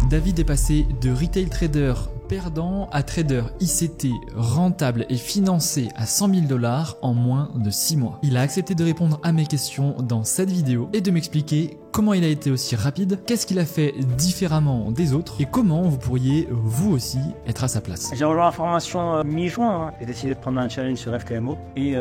David est passé de retail trader perdant à trader ICT rentable et financé à 100 000 $ en moins de 6 mois. Il a accepté de répondre à mes questions dans cette vidéo et de m'expliquer comment il a été aussi rapide, qu'est-ce qu'il a fait différemment des autres et comment vous pourriez vous aussi être à sa place. J'ai rejoint la formation mi-juin, J'ai décidé de prendre un challenge sur FTMO et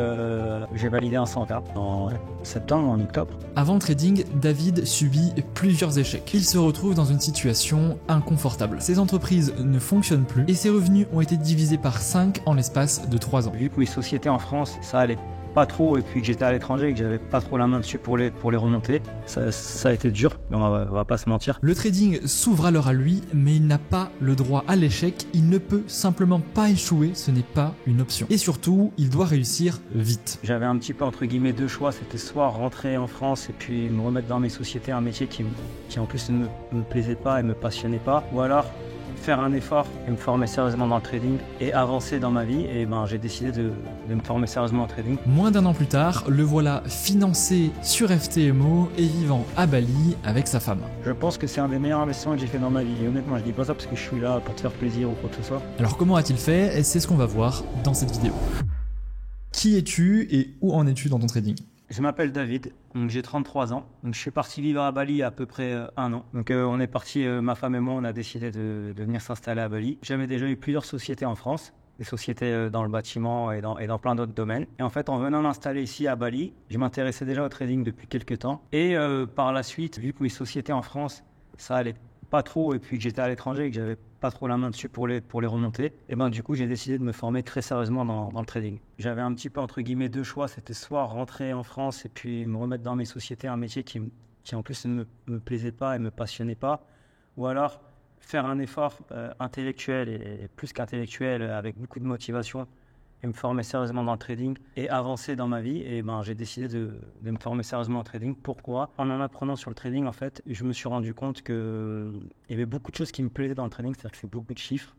j'ai validé un 100K en septembre, en octobre. Avant le trading, David subit plusieurs échecs. Il se retrouve dans une situation inconfortable. Ses entreprises ne fonctionnent plus et ses revenus ont été divisés par 5 en l'espace de 3 ans. Vu que mes sociétés en France, ça allait pas trop et puis que j'étais à l'étranger et que j'avais pas trop la main dessus pour les remonter, ça a été dur, mais on va pas se mentir. Le trading s'ouvre alors à lui, mais il n'a pas le droit à l'échec, il ne peut simplement pas échouer, ce n'est pas une option. Et surtout, il doit réussir vite. J'avais un petit peu entre guillemets deux choix, c'était soit rentrer en France et puis me remettre dans mes sociétés, un métier qui en plus ne me plaisait pas et me passionnait pas, ou alors faire un effort et me former sérieusement dans le trading et avancer dans ma vie. Et j'ai décidé de me former sérieusement en trading. Moins d'un an plus tard, le voilà financé sur FTMO et vivant à Bali avec sa femme. Je pense que c'est un des meilleurs investissements que j'ai fait dans ma vie. Et honnêtement, je dis pas ça parce que je suis là pour te faire plaisir ou quoi que ce soit. Alors comment a-t-il fait? C'est ce qu'on va voir dans cette vidéo. Qui es-tu et où en es-tu dans ton trading? Je m'appelle David, donc j'ai 33 ans. Donc je suis parti vivre à Bali il y a à peu près un an. Donc on est parti, ma femme et moi, on a décidé de venir s'installer à Bali. J'avais déjà eu plusieurs sociétés en France, des sociétés dans le bâtiment et dans plein d'autres domaines. Et en fait, en venant m'installer ici à Bali, je m'intéressais déjà au trading depuis quelques temps. Et par la suite, vu que mes sociétés en France, ça allait pas trop et puis que j'étais à l'étranger et que j'avais pas trop la main dessus pour les remonter, et du coup j'ai décidé de me former très sérieusement dans le trading. J'avais un petit peu entre guillemets deux choix, c'était soit rentrer en France et puis me remettre dans mes sociétés, un métier qui en plus ne me plaisait pas et me passionnait pas, ou alors faire un effort intellectuel et plus qu'intellectuel avec beaucoup de motivation et me former sérieusement dans le trading et avancer dans ma vie. Et j'ai décidé de me former sérieusement en trading. Pourquoi? En apprenant sur le trading, en fait, je me suis rendu compte qu'il y avait beaucoup de choses qui me plaisaient dans le trading, c'est-à-dire que c'est beaucoup de chiffres,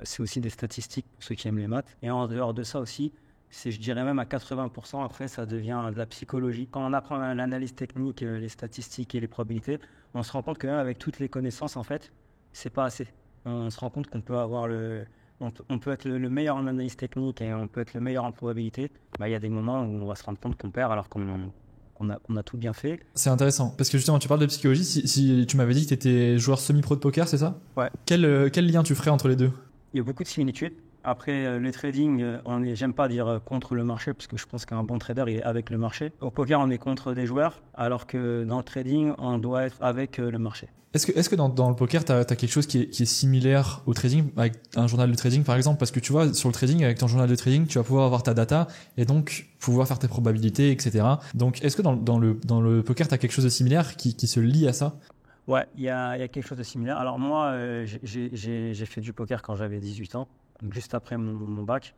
c'est aussi des statistiques pour ceux qui aiment les maths. Et en dehors de ça aussi, c'est, je dirais même à 80%, après ça devient de la psychologie. Quand on apprend l'analyse technique, les statistiques et les probabilités, on se rend compte que même avec toutes les connaissances, en fait, c'est pas assez. On se rend compte qu'on peut avoir on peut être le meilleur en analyse technique et on peut être le meilleur en probabilité. Il y a des moments où on va se rendre compte qu'on perd alors qu'on a tout bien fait. C'est intéressant, parce que justement tu parles de psychologie, si tu m'avais dit que tu étais joueur semi-pro de poker, c'est ça? Ouais. Quel lien tu ferais entre les deux? Il y a beaucoup de similitudes. Après, le trading, j'aime pas dire contre le marché parce que je pense qu'un bon trader il est avec le marché. Au poker, on est contre des joueurs, alors que dans le trading, on doit être avec le marché. Est-ce que dans le poker, tu as quelque chose qui est similaire au trading, avec un journal de trading par exemple? Parce que tu vois, sur le trading, avec ton journal de trading, tu vas pouvoir avoir ta data et donc pouvoir faire tes probabilités, etc. Donc, est-ce que dans le poker, tu as quelque chose de similaire qui se lie à ça? Ouais, il y a quelque chose de similaire. Alors moi, j'ai fait du poker quand j'avais 18 ans. Donc juste après mon bac.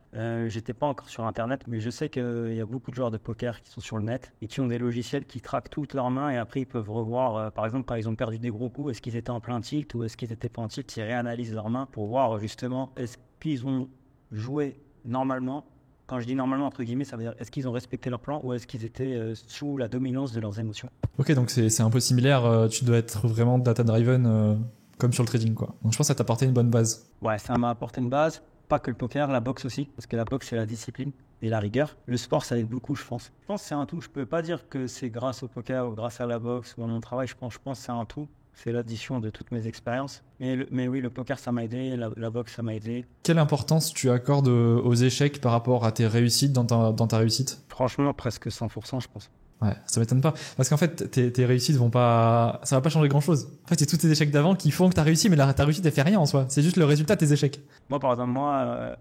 J'étais pas encore sur Internet, mais je sais qu'il y a beaucoup de joueurs de poker qui sont sur le net et qui ont des logiciels qui traquent toutes leurs mains et après ils peuvent revoir, par exemple, quand ils ont perdu des gros coups, est-ce qu'ils étaient en plein tilt ou est-ce qu'ils étaient pas en tilt, ils réanalysent leurs mains pour voir justement est-ce qu'ils ont joué normalement. Quand je dis normalement, entre guillemets, ça veut dire est-ce qu'ils ont respecté leur plan ou est-ce qu'ils étaient sous la dominance de leurs émotions. Ok, donc c'est un peu similaire, tu dois être vraiment data-driven comme sur le trading, quoi. Donc je pense que ça t'a apporté une bonne base. Ouais, ça m'a apporté une base. Pas que le poker, la boxe aussi, parce que la boxe c'est la discipline et la rigueur. Le sport ça aide beaucoup, je pense. Je pense que c'est un tout. Je peux pas dire que c'est grâce au poker ou grâce à la boxe ou à mon travail. Je pense que c'est un tout. C'est l'addition de toutes mes expériences. Mais oui, le poker ça m'a aidé, la boxe ça m'a aidé. Quelle importance tu accordes aux échecs par rapport à tes réussites dans ta réussite? Franchement, presque 100%, je pense. Ouais, ça m'étonne pas. Parce qu'en fait, tes réussites ça va pas changer grand chose. En fait, c'est tous tes échecs d'avant qui font que t'as réussi, mais ta réussite, elle fait rien en soi. C'est juste le résultat de tes échecs. Moi, par exemple,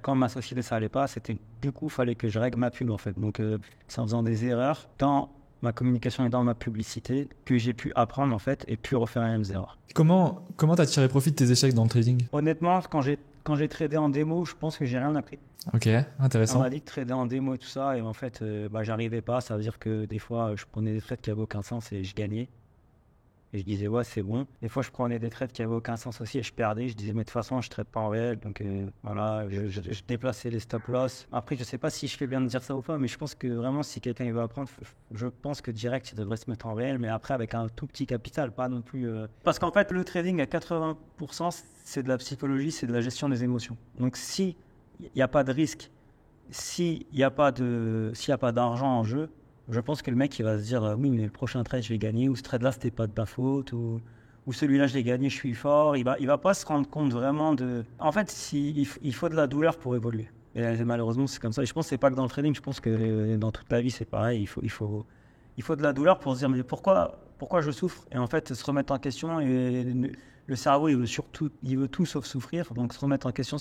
quand ma société, ça allait pas, du coup, fallait que je règle ma pub, en fait. Donc, c'est en faisant des erreurs dans ma communication et dans ma publicité que j'ai pu apprendre, en fait, et puis refaire les mêmes erreurs. Comment t'as tiré profit de tes échecs dans le trading? Honnêtement, quand j'ai tradé en démo, je pense que j'ai rien appris. Ok, intéressant. On m'a dit que trader en démo et tout ça, et en fait, j'arrivais pas. Ça veut dire que des fois, je prenais des trades qui n'avaient aucun sens et je gagnais. Et je disais, ouais, c'est bon. Des fois, je prenais des trades qui n'avaient aucun sens aussi et je perdais. Je disais, mais de toute façon, je ne trade pas en réel. Donc voilà, je déplaçais les stop-loss. Après, je ne sais pas si je fais bien de dire ça ou pas, mais je pense que vraiment, si quelqu'un il veut apprendre, je pense que direct, il devrait se mettre en réel, mais après, avec un tout petit capital, pas non plus. Parce qu'en fait, le trading à 80%, c'est de la psychologie, c'est de la gestion des émotions. Donc, s'il n'y a pas de risque, s'il n'y a pas d'argent en jeu, je pense que le mec il va se dire oui mais le prochain trade je vais gagner, ou ce trade là c'était pas de ma faute, ou celui-là je l'ai gagné, je suis fort. Il va pas se rendre compte vraiment de... En fait il faut de la douleur pour évoluer, et malheureusement c'est comme ça, et je pense que c'est pas que dans le trading, je pense que dans toute la vie c'est pareil. Il faut de la douleur pour se dire mais pourquoi je souffre, et en fait se remettre en question. Et le cerveau, il veut tout sauf souffrir. Donc se remettre en question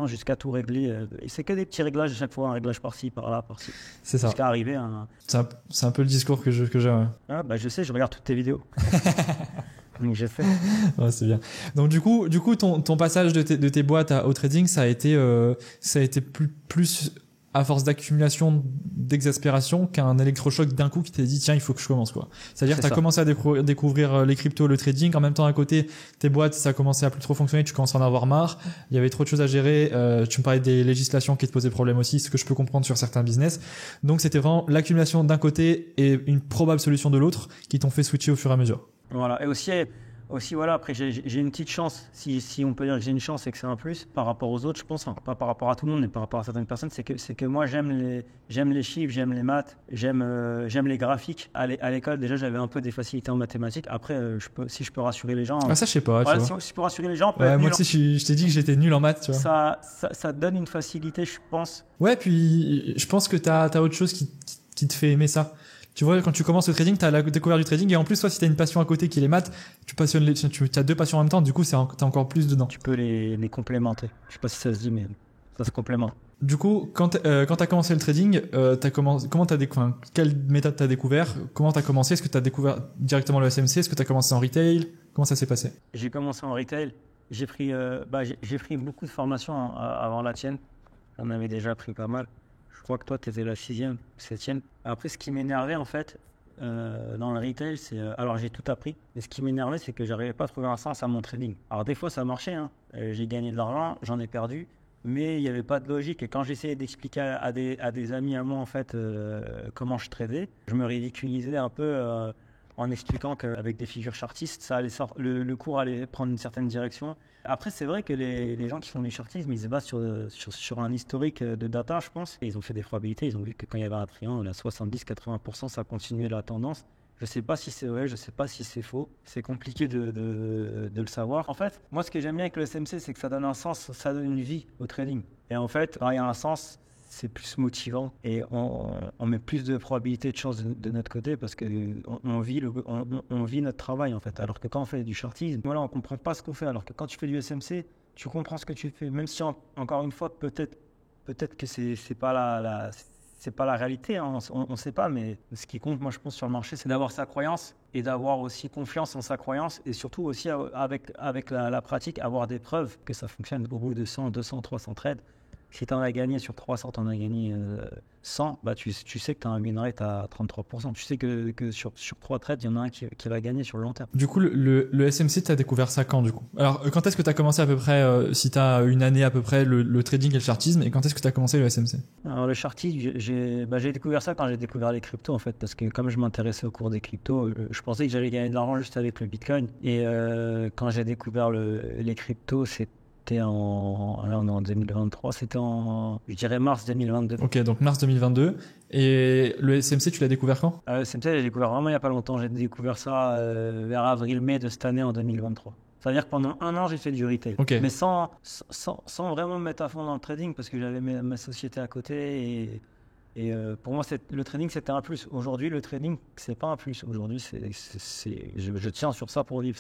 jusqu'à tout régler. Et c'est que des petits réglages à chaque fois, un réglage par-ci, par-là, par-ci. C'est ça. Jusqu'à arriver à un... C'est un peu le discours que j'ai. Ouais. Ah, bah, je sais, je regarde toutes tes vidéos. Donc j'ai fait. Ouais, c'est bien. Donc du coup, ton passage de tes boîtes au trading, ça a été plus à force d'accumulation, d'exaspération, qu'un électrochoc d'un coup qui t'a dit tiens, il faut que je commence, quoi. C'est-à-dire que tu as commencé à découvrir les cryptos, le trading, en même temps à côté tes boîtes, ça a commencé à plus trop fonctionner, tu commences à en avoir marre, il y avait trop de choses à gérer, tu me parlais des législations qui te posaient problème aussi, ce que je peux comprendre sur certains business. Donc c'était vraiment l'accumulation d'un côté et une probable solution de l'autre qui t'ont fait switcher au fur et à mesure. Voilà, et aussi voilà, après j'ai une petite chance, si on peut dire que j'ai une chance et que c'est un plus par rapport aux autres, je pense, pas par rapport à tout le monde, mais par rapport à certaines personnes, c'est que moi j'aime les chiffres, j'aime les maths, j'aime les graphiques. À l'école déjà j'avais un peu des facilités en mathématiques. Après si je peux rassurer les gens. Ah ça je sais pas. Ouais, si je peux rassurer les gens. Moi aussi je t'ai dit que j'étais nul en maths, tu vois. Ça donne une facilité, je pense. Ouais, puis je pense que t'as autre chose qui te fait aimer ça. Tu vois, quand tu commences le trading, tu as la découverte du trading, et en plus, toi, si tu as une passion à côté qui est les maths, tu as deux passions en même temps, du coup, tu as encore plus dedans. Tu peux les complémenter. Je sais pas si ça se dit, mais ça se complémente. Du coup, quand tu as commencé le trading, quelle méthode tu as découvert? Comment tu as commencé? Est-ce que tu as découvert directement le SMC? Est-ce que tu as commencé en retail? Comment ça s'est passé? J'ai commencé en retail. J'ai pris beaucoup de formations avant la tienne. J'en avais déjà pris pas mal. Je crois que toi, tu étais la 6e, 7e. Après, ce qui m'énervait, en fait, dans le retail, c'est... alors, j'ai tout appris. Mais ce qui m'énervait, c'est que j'arrivais pas à trouver un sens à mon trading. Alors, des fois, ça marchait. Hein. J'ai gagné de l'argent, j'en ai perdu. Mais il n'y avait pas de logique. Et quand j'essayais d'expliquer à des amis à moi, en fait, comment je tradais, je me ridiculisais un peu en expliquant qu'avec des figures chartistes, ça allait le cours allait prendre une certaine direction. Après, c'est vrai que les gens qui font du chartisme, ils se basent sur un historique de data, je pense. Et ils ont fait des probabilités. Ils ont vu que quand il y avait un triangle, à 70-80%, ça continuait la tendance. Je ne sais pas si c'est vrai, je ne sais pas si c'est faux. C'est compliqué de le savoir. En fait, moi, ce que j'aime bien avec le SMC, c'est que ça donne un sens, ça donne une vie au trading. Et en fait, quand il y a un sens, c'est plus motivant et on met plus de probabilité de chance de notre côté, parce qu'on vit notre travail, en fait. Alors que quand on fait du shortisme, voilà, on ne comprend pas ce qu'on fait. Alors que quand tu fais du SMC, tu comprends ce que tu fais. Même si, encore une fois, peut-être que c'est pas la réalité, hein, on ne sait pas, mais ce qui compte, moi je pense, sur le marché, c'est d'avoir sa croyance et d'avoir aussi confiance en sa croyance, et surtout aussi avec la pratique, avoir des preuves que ça fonctionne. Au bout de 100, 200, 300 trades, si tu en as gagné sur 300, tu en as gagné 100, bah tu sais que tu as un win rate à 33%. Tu sais que sur 3 trades, il y en a un qui va gagner sur le long terme. Du coup, le SMC, tu as découvert ça quand, du coup? Alors, quand est-ce que tu as commencé à peu près, si tu as une année à peu près, le trading et le chartisme, et quand est-ce que tu as commencé le SMC? Alors, le chartisme, j'ai découvert ça quand j'ai découvert les cryptos, en fait, parce que comme je m'intéressais au cours des cryptos, je pensais que j'allais gagner de l'argent juste avec le Bitcoin. Et quand j'ai découvert les cryptos, c'était on est en 2023, c'était je dirais mars 2022. Ok, donc mars 2022. Et le SMC, tu l'as découvert quand? Le SMC, j'ai découvert vraiment il n'y a pas longtemps. J'ai découvert ça vers avril-mai de cette année en 2023. C'est-à-dire que pendant un an, j'ai fait du retail. Okay. Mais sans vraiment me mettre à fond dans le trading, parce que j'avais ma société à côté. Et pour moi, le trading, c'était un plus. Aujourd'hui, le trading, c'est pas un plus. Aujourd'hui, je tiens sur ça pour vivre.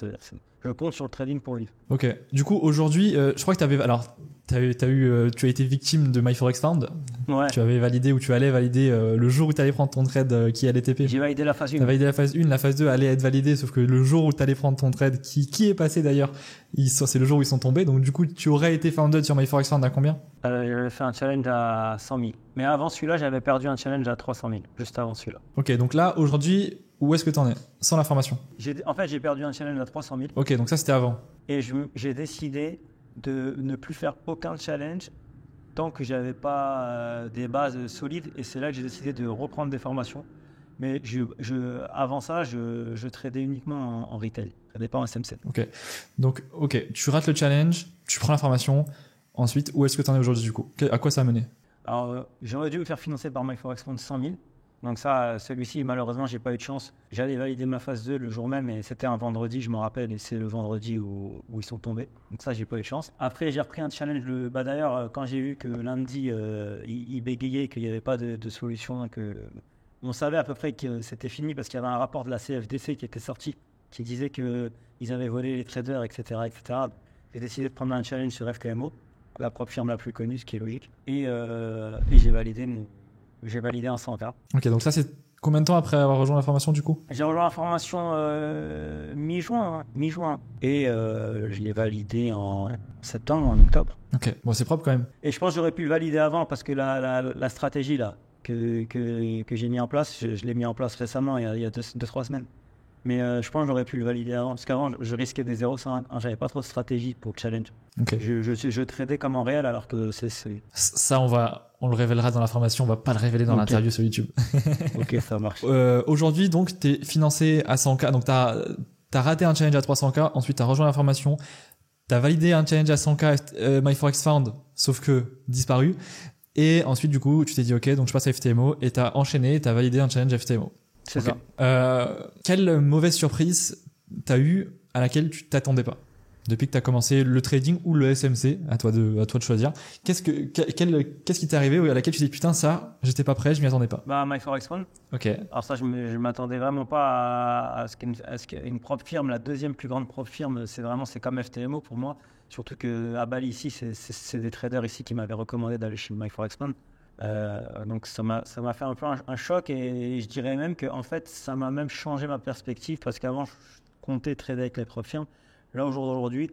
Je compte sur le trading pour vivre. Ok. Du coup, aujourd'hui, je crois que tu avais... Alors, tu as été victime de MyForexFound. Ouais. Tu avais validé ou tu allais valider le jour où tu allais prendre ton trade qui allait TP. J'ai validé la phase 1. Tu as validé la phase 1, la phase 2 allait être validée, sauf que le jour où tu allais prendre ton trade, qui est passé d'ailleurs, c'est le jour où ils sont tombés. Donc du coup, tu aurais été founded sur MyForexFound à combien? J'avais fait un challenge à 100 000. Mais avant celui-là, j'avais perdu un challenge à 300 000, juste avant celui-là. Ok, donc là, aujourd'hui, où est-ce que tu en es? Sans la formation. En fait, j'ai perdu un challenge à 300 000. Ok, donc ça, c'était avant. Et j'ai décidé de ne plus faire aucun challenge tant que j'avais pas des bases solides. Et c'est là que j'ai décidé de reprendre des formations. Mais avant ça, je tradais uniquement en retail. Je tradais pas en SM7. Ok, donc tu rates le challenge, tu prends la formation. Ensuite, où est-ce que tu en es aujourd'hui du coup? À quoi ça a mené? Alors, j'aurais dû me faire financer par MyForexFound 100 000. Donc ça, celui-ci, malheureusement, j'ai pas eu de chance. J'allais valider ma phase 2 le jour même et c'était un vendredi, je me rappelle, et c'est le vendredi où ils sont tombés. Donc ça, j'ai pas eu de chance. Après, j'ai repris un challenge. D'ailleurs, quand j'ai vu que lundi, il bégayait, qu'il n'y avait pas de solution, on savait à peu près que c'était fini parce qu'il y avait un rapport de la CFDC qui était sorti, qui disait qu'ils avaient volé les traders, etc. etc. J'ai décidé de prendre un challenge sur FKMO, la propre firme la plus connue, ce qui est logique. Et j'ai validé un 100K. Ok, donc ça, c'est combien de temps après avoir rejoint la formation du coup? J'ai rejoint la formation mi-juin. Et je l'ai validé en septembre, en octobre. Ok, bon, c'est propre quand même. Et je pense que j'aurais pu le valider avant parce que la stratégie là, que j'ai mis en place, je l'ai mis en place récemment, il y a 2-3 semaines. Mais je pense que j'aurais pu le valider avant, parce qu'avant, je risquais des 0,5. J'avais pas trop de stratégie pour le challenge. Okay. Je tradais comme en réel, alors que c'est... Ça, on le révélera dans la formation, on va pas le révéler dans l'interview sur YouTube. Ok, ça marche. Aujourd'hui, donc, tu es financé à 100K, donc tu as raté un challenge à 300K, ensuite tu as rejoint la formation, tu as validé un challenge à 100K MyForexFound, sauf que disparu, et ensuite, du coup, tu t'es dit, ok, donc je passe à FTMO, et tu as enchaîné, tu as validé un challenge FTMO. C'est ça. Quelle mauvaise surprise t'as eu à laquelle tu t'attendais pas depuis que t'as commencé le trading ou le SMC? À toi de choisir. Qu'est-ce qui t'est arrivé à laquelle tu t'es dit putain, ça, j'étais pas prêt, je m'y attendais pas? MyForexFound. Ok. Alors ça, je m'attendais vraiment pas à ce qu'une propre firme, la deuxième plus grande propre firme, c'est comme FTMO pour moi. Surtout qu'à Bali ici, c'est des traders ici qui m'avaient recommandé d'aller chez MyForexFound. Donc ça m'a fait un peu un choc et je dirais même que en fait ça m'a même changé ma perspective parce qu'avant je comptais trader avec les propres firmes. Là aujourd'hui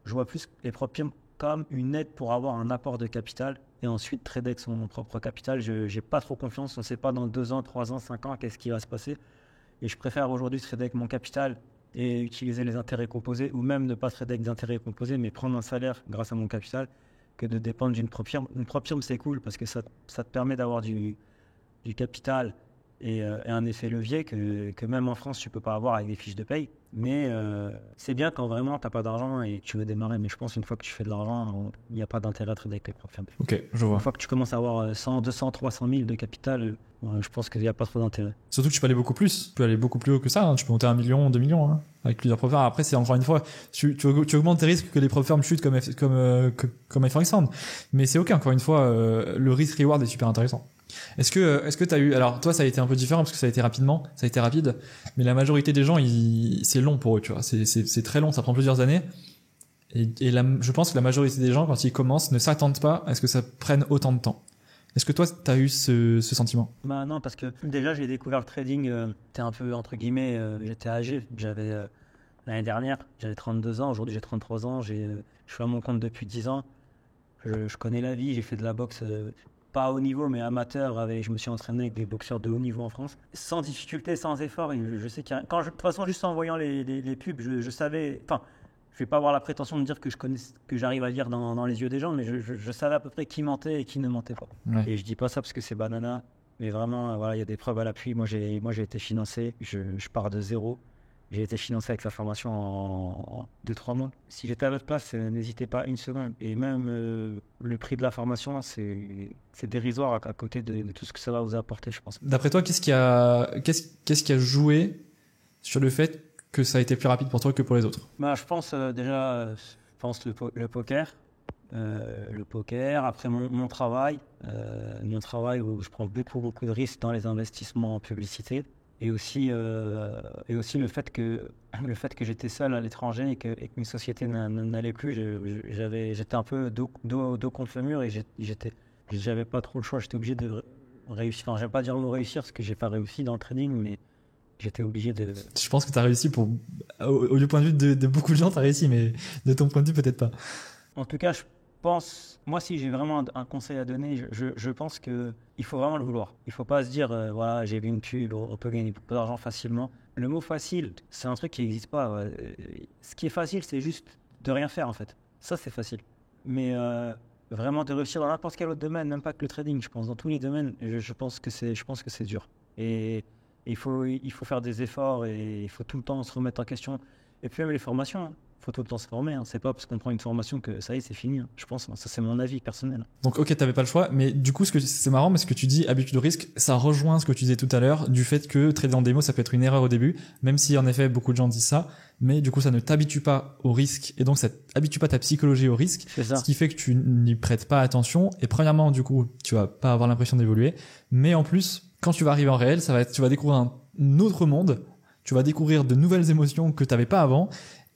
je vois plus les propres firmes comme une aide pour avoir un apport de capital et ensuite trader avec son propre capital. J'ai pas trop confiance, on sait pas dans 2 ans, 3 ans, 5 ans qu'est-ce qui va se passer et je préfère aujourd'hui trader avec mon capital et utiliser les intérêts composés ou même ne pas trader avec des intérêts composés mais prendre un salaire grâce à mon capital que de dépendre d'une propre firme. Une propre firme, c'est cool parce que ça te permet d'avoir du capital et un effet levier que même en France, tu peux pas avoir avec des fiches de paye. Mais c'est bien quand vraiment tu n'as pas d'argent et tu veux démarrer. Mais je pense qu'une fois que tu fais de l'argent, il n'y a pas d'intérêt à trader avec les propres firmes. Ok, je vois. Une fois que tu commences à avoir 100, 200, 300 000 de capital, je pense qu'il n'y a pas trop d'intérêt. Surtout que tu peux aller beaucoup plus. Tu peux aller beaucoup plus haut que ça. Hein. Tu peux monter à 1 million, 2 millions hein, avec plusieurs propres firmes. Après, c'est encore une fois, tu augmentes tes risques que les propres firmes chutent comme MyForexFound. Mais c'est ok, encore une fois, le risk-reward est super intéressant. Est-ce que tu as eu... Alors, toi, ça a été un peu différent parce que ça a été rapide. Mais la majorité des gens, c'est long pour eux, tu vois. C'est très long, ça prend plusieurs années. Et je pense que la majorité des gens, quand ils commencent, ne s'attendent pas à ce que ça prenne autant de temps. Est-ce que toi, tu as eu ce sentiment? Non, parce que déjà, j'ai découvert le trading, c'était un peu, entre guillemets, j'étais âgé. L'année dernière, j'avais 32 ans. Aujourd'hui, j'ai 33 ans. Je suis à mon compte depuis 10 ans. Je connais la vie, j'ai fait de la boxe... pas haut niveau, mais amateur. Je me suis entraîné avec des boxeurs de haut niveau en France. Sans difficulté, sans effort. Et je sais de toute façon, juste en voyant les pubs, je savais... Enfin, je vais pas avoir la prétention de dire que j'arrive à lire dans les yeux des gens, mais je savais à peu près qui mentait et qui ne mentait pas. Ouais. Et je dis pas ça parce que c'est banana. Mais vraiment, voilà, il y a des preuves à l'appui. Moi, j'ai été financé. Je pars de zéro. J'ai été financé avec la formation en 2-3 mois. Si j'étais à votre place, n'hésitez pas une seconde. Et même le prix de la formation, c'est dérisoire à côté de tout ce que ça va vous apporter, je pense. D'après toi, qu'est-ce qui a joué sur le fait que ça a été plus rapide pour toi que pour les autres? Je pense déjà, le poker. Le poker, après mon travail où je prends beaucoup de risques dans les investissements en publicité. Et aussi le fait que j'étais seul à l'étranger et que mes sociétés n'allaient plus, j'étais un peu dos contre le mur et j'avais pas trop le choix. J'étais obligé de réussir. Enfin, j'aime pas dire le mot réussir parce que j'ai pas réussi dans le trading, mais j'étais obligé de. Je pense que tu as réussi au point de vue de beaucoup de gens, tu as réussi, mais de ton point de vue, peut-être pas. En tout cas, je pense, moi, si j'ai vraiment un conseil à donner, je pense qu'il faut vraiment le vouloir. Il ne faut pas se dire, voilà, j'ai vu une pub, on peut gagner beaucoup d'argent facilement. Le mot facile, c'est un truc qui n'existe pas. Ce qui est facile, c'est juste de rien faire, en fait. Ça, c'est facile. Mais vraiment de réussir dans n'importe quel autre domaine, même pas que le trading, je pense, dans tous les domaines, je pense que c'est dur. Et il faut faire des efforts et il faut tout le temps se remettre en question. Et puis même les formations, hein. Faut tout le temps se former. Hein. C'est pas parce qu'on prend une formation que ça y est, c'est fini. Hein. Je pense, ça c'est mon avis personnel. Donc ok, t'avais pas le choix, mais du coup, c'est marrant, mais ce que tu dis, habitude de risque, ça rejoint ce que tu disais tout à l'heure, du fait que trader en démo, ça peut être une erreur au début, même si en effet beaucoup de gens disent ça, mais du coup, ça ne t'habitue pas au risque, et donc ça t'habitue pas ta psychologie au risque, ce qui fait que tu n'y prêtes pas attention. Et premièrement, du coup, tu vas pas avoir l'impression d'évoluer, mais en plus, quand tu vas arriver en réel, tu vas découvrir un autre monde, tu vas découvrir de nouvelles émotions que t'avais pas avant.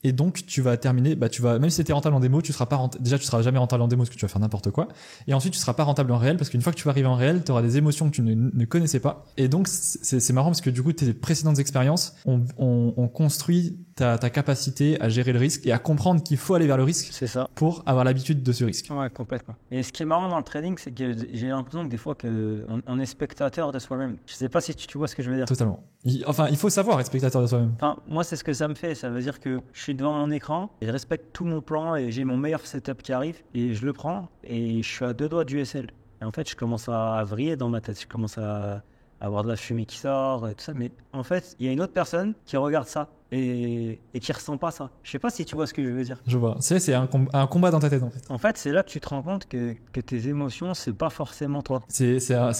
Et donc, tu vas terminer, même si c'était rentable en démo, tu seras jamais rentable en démo parce que tu vas faire n'importe quoi. Et ensuite, tu seras pas rentable en réel parce qu'une fois que tu vas arriver en réel, tu auras des émotions que tu ne connaissais pas. Et donc, c'est marrant parce que du coup, tes précédentes expériences ont construit ta capacité à gérer le risque et à comprendre qu'il faut aller vers le risque. C'est ça. Pour avoir l'habitude de ce risque. Ouais, complètement. Et ce qui est marrant dans le trading, c'est que j'ai l'impression que des fois on est spectateur de soi-même. Je sais pas si tu vois ce que je veux dire. Totalement. Il faut savoir être spectateur de soi-même. Enfin, moi, c'est ce que ça me fait. Ça veut dire que je suis devant mon écran et je respecte tout mon plan et j'ai mon meilleur setup qui arrive et je le prends et je suis à 2 doigts du USL. Et en fait, je commence à vriller dans ma tête. Je commence à avoir de la fumée qui sort et tout ça. Mais en fait, il y a une autre personne qui regarde ça et qui ressent pas ça. Je sais pas si tu vois ce que je veux dire. Je vois. C'est un combat dans ta tête, en fait. En fait, c'est là que tu te rends compte que tes émotions, c'est pas forcément toi. C'est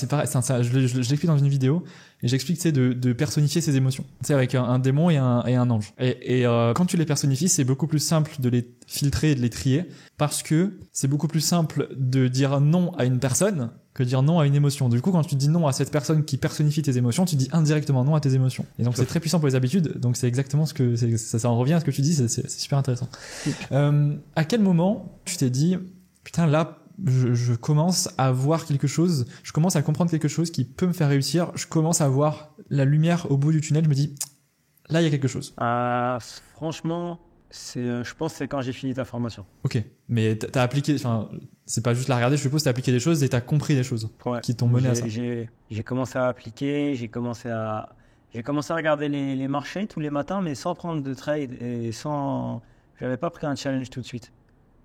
pareil. Je l'explique dans une vidéo et j'explique, tu sais, de personnifier ses émotions. Tu sais, avec un démon et un ange. Et quand tu les personnifies, c'est beaucoup plus simple de les filtrer et de les trier parce que c'est beaucoup plus simple de dire non à une personne que dire non à une émotion. Du coup, quand tu dis non à cette personne qui personnifie tes émotions, tu dis indirectement non à tes émotions. Et donc, c'est très puissant pour les habitudes. Donc, c'est exactement ce que ça en revient à ce que tu dis. C'est super intéressant. À quel moment tu t'es dit, putain, là, je commence à voir quelque chose, je commence à comprendre quelque chose qui peut me faire réussir, je commence à voir la lumière au bout du tunnel, je me dis, là, il y a quelque chose. Franchement, je pense que c'est quand j'ai fini ta formation. Ok, mais t'as appliqué, enfin, c'est pas juste la regarder, je suppose, t'as appliqué des choses et t'as compris des choses qui t'ont mené à ça. J'ai commencé à appliquer, j'ai commencé à regarder les marchés tous les matins, mais sans prendre de trade et j'avais pas pris un challenge tout de suite.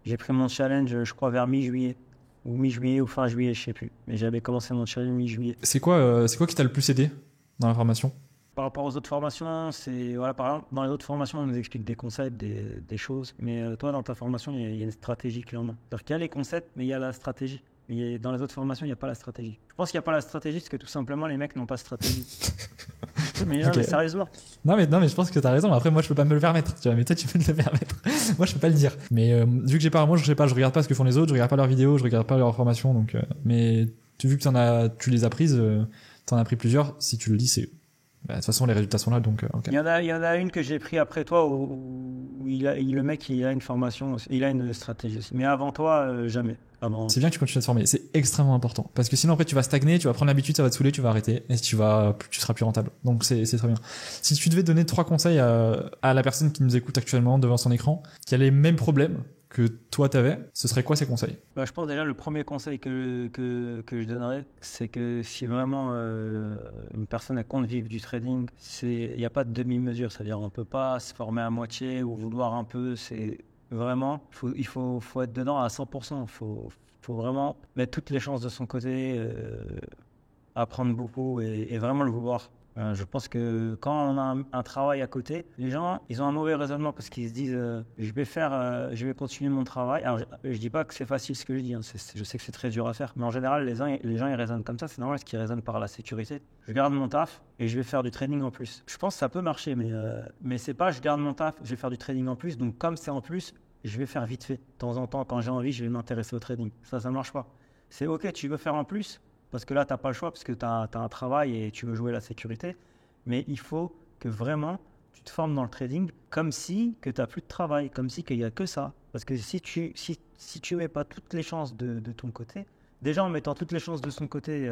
J'ai pris mon challenge, je crois, vers mi-juillet ou fin juillet, je sais plus. Mais j'avais commencé mon challenge mi-juillet. C'est quoi qui t'a le plus aidé dans la formation? Par rapport aux autres formations, par exemple, dans les autres formations, on nous explique des concepts, des choses. Mais toi, dans ta formation, il y a une stratégie clairement. C'est-à-dire qu'il y a les concepts, mais il y a la stratégie. Mais dans les autres formations, il n'y a pas la stratégie. Je pense qu'il n'y a pas la stratégie parce que tout simplement, les mecs n'ont pas de stratégie. Mais sérieusement. Non, mais je pense que t'as raison. Après, moi, je peux pas me le permettre. Tu vois, mais toi, tu peux te le permettre. Moi, je peux pas le dire. Mais vu que j'ai pas, moi, je sais pas, je regarde pas ce que font les autres, je regarde pas leurs vidéos, je regarde pas leurs formations. Donc, mais vu que tu les as prises, t'en as pris plusieurs. Si tu le dis, c'est de toute façon, les résultats sont là, donc okay. Il y en a une que j'ai pris après toi où le mec il a une formation aussi, il a une stratégie aussi. Mais avant toi, jamais. C'est bien que tu continues à te former, c'est extrêmement important. Parce que sinon après tu vas stagner, tu vas prendre l'habitude, ça va te saouler, tu vas arrêter et tu seras plus rentable. Donc c'est très bien. Si tu devais donner 3 conseils à la personne qui nous écoute actuellement devant son écran, qui a les mêmes problèmes que toi t'avais, ce serait quoi ces conseils? Je pense déjà le premier conseil que je donnerais, c'est que si vraiment une personne a compte vivre du trading, il n'y a pas de demi-mesure, c'est-à-dire on peut pas se former à moitié ou vouloir un peu, c'est vraiment, il faut être dedans à 100%, il faut vraiment mettre toutes les chances de son côté, apprendre beaucoup et vraiment le vouloir. Je pense que quand on a un travail à côté, les gens, ils ont un mauvais raisonnement parce qu'ils se disent je vais continuer mon travail. Alors, je dis pas que c'est facile ce que je dis, hein. Je sais que c'est très dur à faire, mais en général, les gens ils raisonnent comme ça. C'est normal parce qu'ils raisonnent par la sécurité. Je garde mon taf et je vais faire du trading en plus. Je pense que ça peut marcher, mais c'est pas je garde mon taf, je vais faire du trading en plus. Donc comme c'est en plus, je vais faire vite fait. De temps en temps, quand j'ai envie, je vais m'intéresser au trading. Ça marche pas. C'est ok, tu veux faire en plus. Parce que là, tu n'as pas le choix, parce que tu as un travail et tu veux jouer la sécurité. Mais il faut que vraiment tu te formes dans le trading comme si que tu n'as plus de travail, comme si qu'il n'y a que ça. Parce que si tu mets pas toutes les chances de ton côté, déjà en mettant toutes les chances de son côté,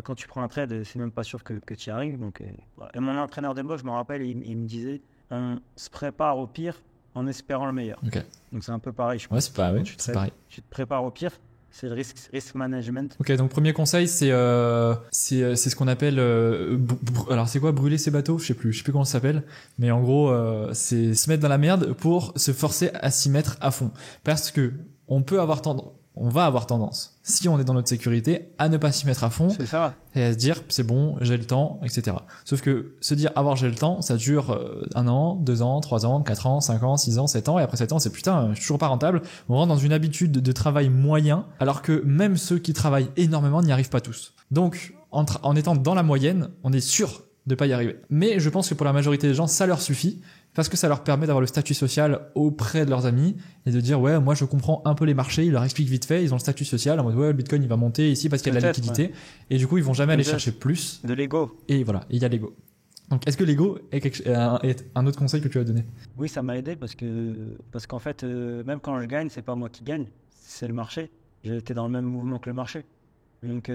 quand tu prends un trade, c'est même pas sûr que tu y arrives. Donc, voilà. Et mon entraîneur de boxe, je me rappelle, il me disait, on se prépare au pire en espérant le meilleur. Ok. Donc c'est un peu pareil. Je pense. Ouais, c'est pas, ouais, Tu c'est pareil. Tu te prépares au pire, c'est le risk management. Ok, donc premier conseil, c'est ce qu'on appelle alors c'est quoi, brûler ses bateaux, je sais plus comment ça s'appelle, mais en gros c'est se mettre dans la merde pour se forcer à s'y mettre à fond, parce que on va avoir tendance, si on est dans notre sécurité, à ne pas s'y mettre à fond. C'est ça. Et à se dire c'est bon, j'ai le temps, etc. Sauf que se dire j'ai le temps, ça dure 1 an, 2 ans, 3 ans, 4 ans, 5 ans, 6 ans, 7 ans, et après 7 ans c'est putain, je suis toujours pas rentable. On rentre dans une habitude de travail moyen, alors que même ceux qui travaillent énormément n'y arrivent pas tous. Donc en étant dans la moyenne, on est sûr de pas y arriver. Mais je pense que pour la majorité des gens, ça leur suffit, parce que ça leur permet d'avoir le statut social auprès de leurs amis et de dire ouais, moi je comprends un peu les marchés, ils leur expliquent vite fait, ils ont le statut social en mode ouais, le Bitcoin il va monter ici parce qu'il y a de la liquidité, et du coup ils vont jamais aller chercher plus. De l'ego. Et voilà, il y a l'ego. Donc est-ce que l'ego est un autre conseil que tu as donné? Oui, ça m'a aidé parce qu'en fait, même quand je gagne, c'est pas moi qui gagne, c'est le marché. J'ai été dans le même mouvement que le marché. Donc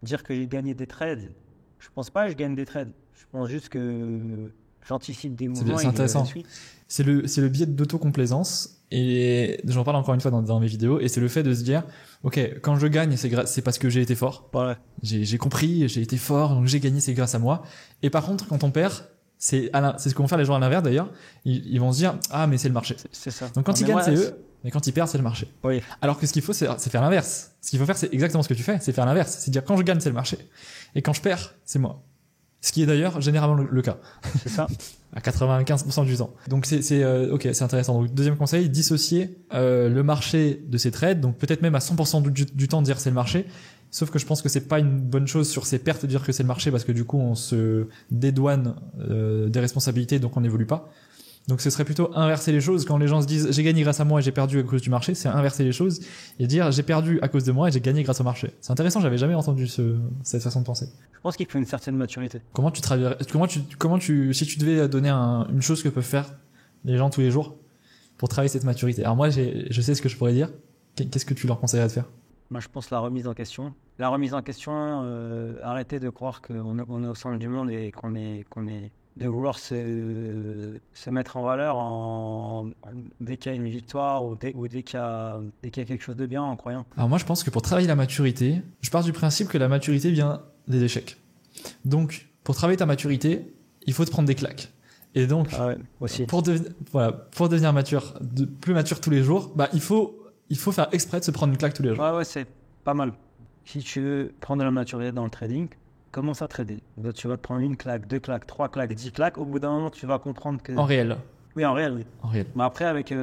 dire que j'ai gagné des trades, je pense pas que je gagne des trades. Je pense juste que j'anticipe des mouvements. C'est intéressant. C'est le biais d'autocomplaisance, et j'en parle encore une fois dans mes vidéos, et c'est le fait de se dire ok, quand je gagne c'est parce que j'ai été fort. Ouais. J'ai compris, j'ai été fort, donc j'ai gagné, c'est grâce à moi. Et par contre quand on perd, c'est ce que vont faire les gens à l'inverse d'ailleurs, ils vont se dire ah mais c'est le marché. C'est ça. Donc quand ils gagnent c'est eux, mais quand ils perdent c'est le marché. Oui. Alors que ce qu'il faut c'est faire l'inverse. Ce qu'il faut faire c'est exactement ce que tu fais, c'est faire l'inverse, c'est dire quand je gagne c'est le marché, et quand je perds c'est moi. Ce qui est d'ailleurs généralement le cas. C'est ça. À 95% du temps. Donc ok, c'est intéressant. Donc deuxième conseil, dissocier le marché de ses trades. Donc peut-être même à 100% du temps dire c'est le marché. Sauf que je pense que c'est pas une bonne chose sur ses pertes de dire que c'est le marché, parce que du coup on se dédouane des responsabilités, donc on n'évolue pas. Donc ce serait plutôt inverser les choses. Quand les gens se disent j'ai gagné grâce à moi et j'ai perdu à cause du marché, c'est inverser les choses et dire j'ai perdu à cause de moi et j'ai gagné grâce au marché. C'est intéressant, j'avais jamais entendu cette façon de penser. Je pense qu'il faut une certaine maturité. Comment tu si tu devais donner une chose que peuvent faire les gens tous les jours pour travailler cette maturité. Alors moi je sais ce que je pourrais dire. Qu'est-ce que tu leur conseillerais de faire? Moi je pense la remise en question. La remise en question, arrêter de croire qu'on est au centre du monde et qu'on est de vouloir se mettre en valeur dès qu'il y a une victoire ou dès qu'il y a quelque chose de bien, en croyant. Alors moi je pense que pour travailler la maturité, je pars du principe que la maturité vient des échecs. Donc pour travailler ta maturité, il faut te prendre des claques. Et donc aussi. Pour devenir plus mature tous les jours, il faut faire exprès de se prendre une claque tous les jours. Ouais, c'est pas mal. Si tu veux prendre de la maturité dans le trading, commence à trader. Tu vas te prendre 1 claque, 2 claques, 3 claques, 10 claques. Au bout d'un moment, tu vas comprendre que... En réel. Oui, en réel, oui. En réel. Mais après, avec...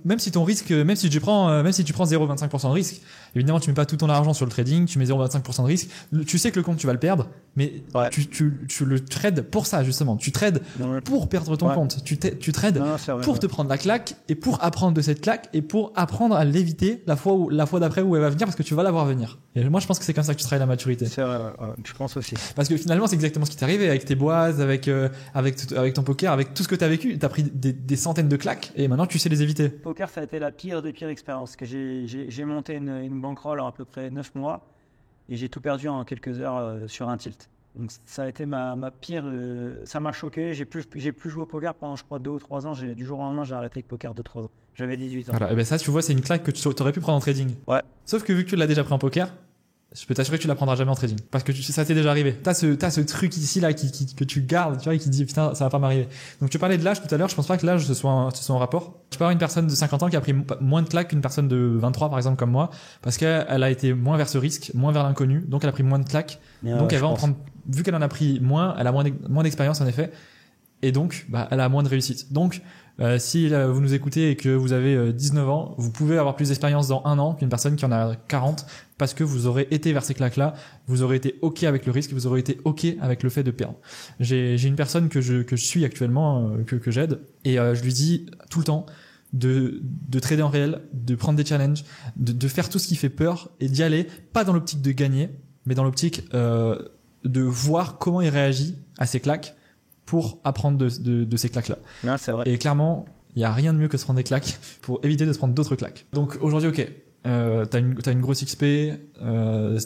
Même si ton risque, même si tu prends 0,25% de risque, évidemment, tu mets pas tout ton argent sur le trading, tu mets 0,25% de risque. Tu sais que le compte, tu vas le perdre, mais tu le trades pour ça, justement. Tu trades pour perdre ton compte. Tu trades pour te prendre la claque et pour apprendre de cette claque et pour apprendre à l'éviter la fois d'après où elle va venir, parce que tu vas la voir venir. Et moi, je pense que c'est comme ça que tu travailles la maturité. C'est vrai, je pense aussi. Parce que finalement, c'est exactement ce qui t'est arrivé avec tes boises, avec ton poker, avec tout ce que t'as vécu. T'as pris des centaines de claques et maintenant tu sais les éviter. Le poker, ça a été la pire des pires expériences. Que j'ai monté une bankroll en à peu près 9 mois et j'ai tout perdu en quelques heures sur un tilt. Donc ça a été ma pire. Ça m'a choqué. J'ai plus joué au poker pendant, je crois, 2 ou 3 ans. Du jour au lendemain, j'ai arrêté le poker de 3 ans. J'avais 18 ans. Voilà, et ben ça, tu vois, c'est une claque que tu aurais pu prendre en trading. Ouais. Sauf que vu que tu l'as déjà pris en poker, je peux t'assurer que tu la prendras jamais en trading. Parce que ça t'est déjà arrivé. T'as ce truc ici, là, que tu gardes, tu vois, et qui dit, putain, ça va pas m'arriver. Donc, tu parlais de l'âge tout à l'heure. Je pense pas que l'âge, ce soit en rapport. Tu peux avoir une personne de 50 ans qui a pris moins de claques qu'une personne de 23, par exemple, comme moi. Parce qu'elle a été moins vers ce risque, moins vers l'inconnu. Donc, elle a pris moins de claques. Donc, elle va en prendre, vu qu'elle en a pris moins, elle a moins d'expérience, en effet. Et donc, elle a moins de réussite. Donc, si vous nous écoutez et que vous avez 19 ans, vous pouvez avoir plus d'expérience dans 1 an qu'une personne qui en a 40, parce que vous aurez été vers ces claques-là, vous aurez été OK avec le risque, vous aurez été OK avec le fait de perdre. J'ai une personne que je suis actuellement, que j'aide, et je lui dis tout le temps de trader en réel, de prendre des challenges, de faire tout ce qui fait peur et d'y aller, pas dans l'optique de gagner, mais dans l'optique de voir comment il réagit à ces claques pour apprendre de ces claques-là. Non, c'est vrai. Et clairement, il y a rien de mieux que de se prendre des claques pour éviter de se prendre d'autres claques. Donc aujourd'hui, ok, t'as une grosse XP,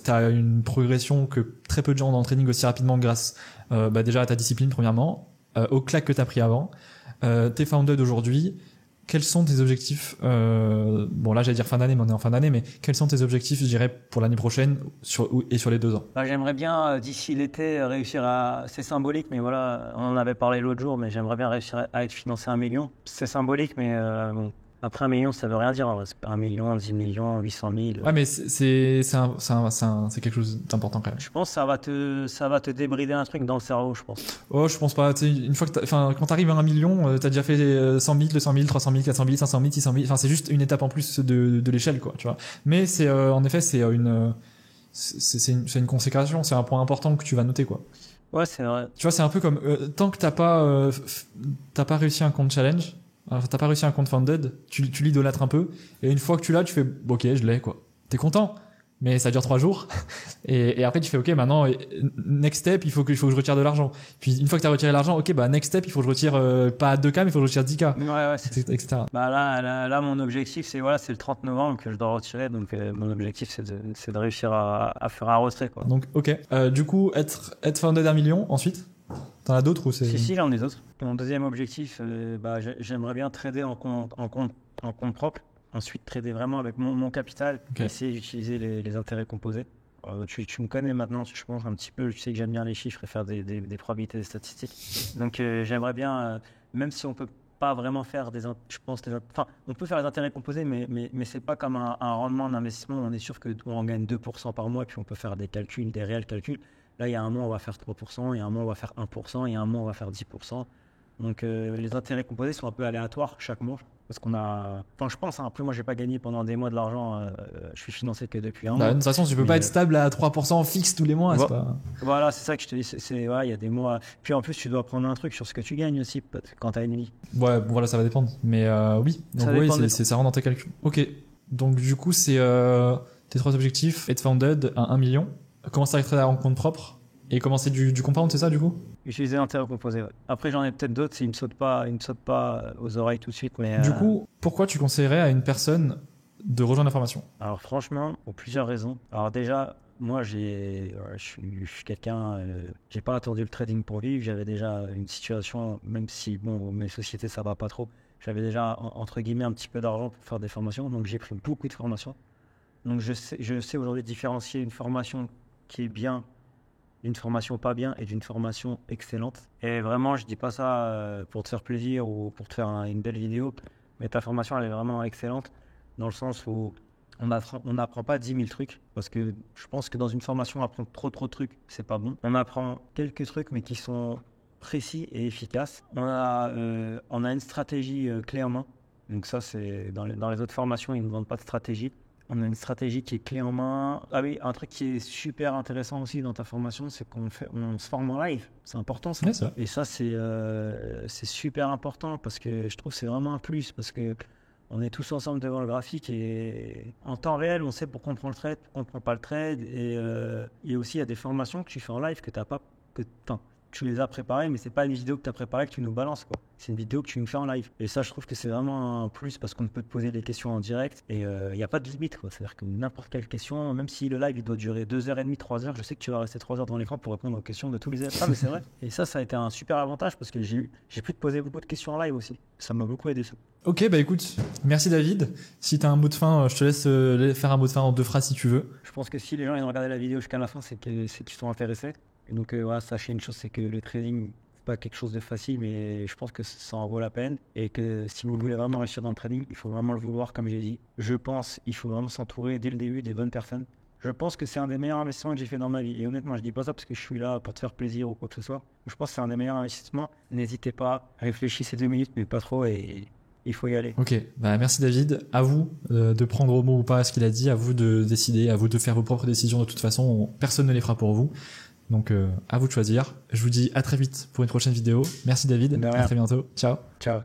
t'as une progression que très peu de gens ont dans le training aussi rapidement grâce déjà à ta discipline premièrement, aux claques que t'as pris avant. T'es founded aujourd'hui. Quels sont tes objectifs bon là j'allais dire fin d'année, mais on est en fin d'année, mais quels sont tes objectifs, je dirais, pour l'année prochaine et sur les 2 ans? J'aimerais bien d'ici l'été réussir à... C'est symbolique, mais voilà, on en avait parlé l'autre jour, mais j'aimerais bien réussir à être financé 1 million. C'est symbolique, mais bon, après 1 million, ça veut rien dire. C'est pas 1 million, 10 millions, 800 000. Ouais, mais c'est quelque chose d'important quand même. Je pense que ça va te débrider un truc dans le cerveau, je pense. Oh, je pense pas. Tu sais, une fois que quand t'arrives à 1 million, t'as déjà fait 100 000, 200 000, 300 000, 400 000, 500 000, 600 000. Enfin, c'est juste une étape en plus de l'échelle, quoi, tu vois. Mais c'est, en effet, c'est une consécration, c'est un point important que tu vas noter, quoi. Ouais, c'est vrai. Tu vois, c'est un peu comme, tant que t'as pas réussi un compte challenge, t'as pas réussi un compte founded, tu l'idolâtres un peu, et une fois que tu l'as, tu fais, ok, je l'ai, quoi. T'es content, mais ça dure 3 jours, et après tu fais, ok, maintenant, next step, il faut que je retire de l'argent. Puis une fois que t'as retiré l'argent, ok, bah next step, il faut que je retire pas 2K, mais il faut que je retire 10K. Ouais, etc. Bah là, mon objectif, c'est le 30 novembre que je dois retirer, donc mon objectif, c'est de réussir à faire un retrait, quoi. Donc, ok. Du coup, être founded 1 million, ensuite? T'en as d'autres ou c'est... Si, j'en ai d'autres. Mon deuxième objectif, j'aimerais bien trader en compte propre. Ensuite, trader vraiment avec mon capital. Okay. Essayer d'utiliser les intérêts composés. Tu me connais maintenant, je pense un petit peu. Tu sais que j'aime bien les chiffres et faire des probabilités, des statistiques. Donc, j'aimerais bien, même si on peut pas vraiment faire on peut faire les intérêts composés, mais c'est pas comme un rendement d'investissement. On est sûr qu'on en gagne 2% par mois, puis on peut faire des calculs, des réels calculs. Là, il y a un mois, on va faire 3%, il y a un mois, on va faire 1%, il y a un mois, on va faire 10%. Donc, les intérêts composés sont un peu aléatoires chaque mois. Parce qu'on a... Enfin, je pense, après, moi, j'ai pas gagné pendant des mois de l'argent. Je suis financé que depuis un mois. De toute façon, tu peux pas être stable à 3% fixe tous les mois. C'est pas... Voilà, c'est ça que je te dis. Il y a des mois... Puis en plus, tu dois prendre un truc sur ce que tu gagnes aussi quand t'as une vie. Ouais, voilà, ça va dépendre. Mais oui, donc oui, ça rentre dans tes calculs. Ok, donc du coup, c'est tes 3 objectifs. Être founded à 1 million. Commencer à trader en compte propre. Et commencer du compound, c'est ça, du coup? Utiliser l'intérêt composé, ouais. Après, j'en ai peut-être d'autres s'ils me sautent pas aux oreilles tout de suite. Mais, du coup, pourquoi tu conseillerais à une personne de rejoindre la formation? Alors, franchement, pour plusieurs raisons. Alors, déjà, moi, je suis quelqu'un... j'ai pas attendu le trading pour vivre. J'avais déjà une situation, même si, bon, mes sociétés, ça va pas trop. J'avais déjà, entre guillemets, un petit peu d'argent pour faire des formations. Donc, j'ai pris beaucoup de formations. Donc, je sais aujourd'hui différencier une formation qui est bien, d'une formation pas bien et d'une formation excellente. Et vraiment, je dis pas ça pour te faire plaisir ou pour te faire une belle vidéo, mais ta formation, elle est vraiment excellente dans le sens où on n'apprend pas 10 000 trucs, parce que je pense que dans une formation, apprendre trop de trucs, c'est pas bon. On apprend quelques trucs, mais qui sont précis et efficaces. On a une stratégie clé en main. Donc ça, c'est dans les autres formations, ils ne vendent pas de stratégie. On a une stratégie qui est clé en main. Ah oui, un truc qui est super intéressant aussi dans ta formation, c'est qu'on se forme en live. C'est important ça. Ouais, ça. Et ça, c'est super important parce que je trouve que c'est vraiment un plus parce que on est tous ensemble devant le graphique et en temps réel, on sait pourquoi on prend le trade, pourquoi on prend pas le trade. Et aussi, il y a des formations que tu fais en live que t'as pas, tu les as préparées, mais c'est pas une vidéo que tu as préparée que tu nous balances, quoi. C'est une vidéo que tu nous fais en live. Et ça, je trouve que c'est vraiment un plus parce qu'on peut te poser des questions en direct et il n'y a pas de limite, quoi. C'est-à-dire que n'importe quelle question, même si le live il doit durer 2h30, 3h, je sais que tu vas rester 3 heures devant l'écran pour répondre aux questions de tous les élèves. Ah, mais c'est vrai. Et ça a été un super avantage parce que j'ai pu te poser beaucoup de questions en live aussi. Ça m'a beaucoup aidé, ça. Ok, bah écoute, merci David. Si tu as un mot de fin, je te laisse faire un mot de fin en 2 phrases si tu veux. Je pense que si les gens ils ont regardé la vidéo jusqu'à la fin, c'est qu'ils sont intéressés. Et donc, voilà, sachez une chose, c'est que le trading, c'est pas quelque chose de facile, mais je pense que ça en vaut la peine. Et que si vous voulez vraiment réussir dans le trading, il faut vraiment le vouloir, comme j'ai dit. Je pense qu'il faut vraiment s'entourer dès le début des bonnes personnes. Je pense que c'est un des meilleurs investissements que j'ai fait dans ma vie. Et honnêtement, je dis pas ça parce que je suis là pour te faire plaisir ou quoi que ce soit. Je pense que c'est un des meilleurs investissements. N'hésitez pas, réfléchissez 2 minutes, mais pas trop, et il faut y aller. Ok, bah merci David. À vous de prendre au mot ou pas ce qu'il a dit, à vous de décider, à vous de faire vos propres décisions. De toute façon, personne ne les fera pour vous. Donc à vous de choisir. Je vous dis à très vite pour une prochaine vidéo. Merci David, à très bientôt. Ciao. Ciao.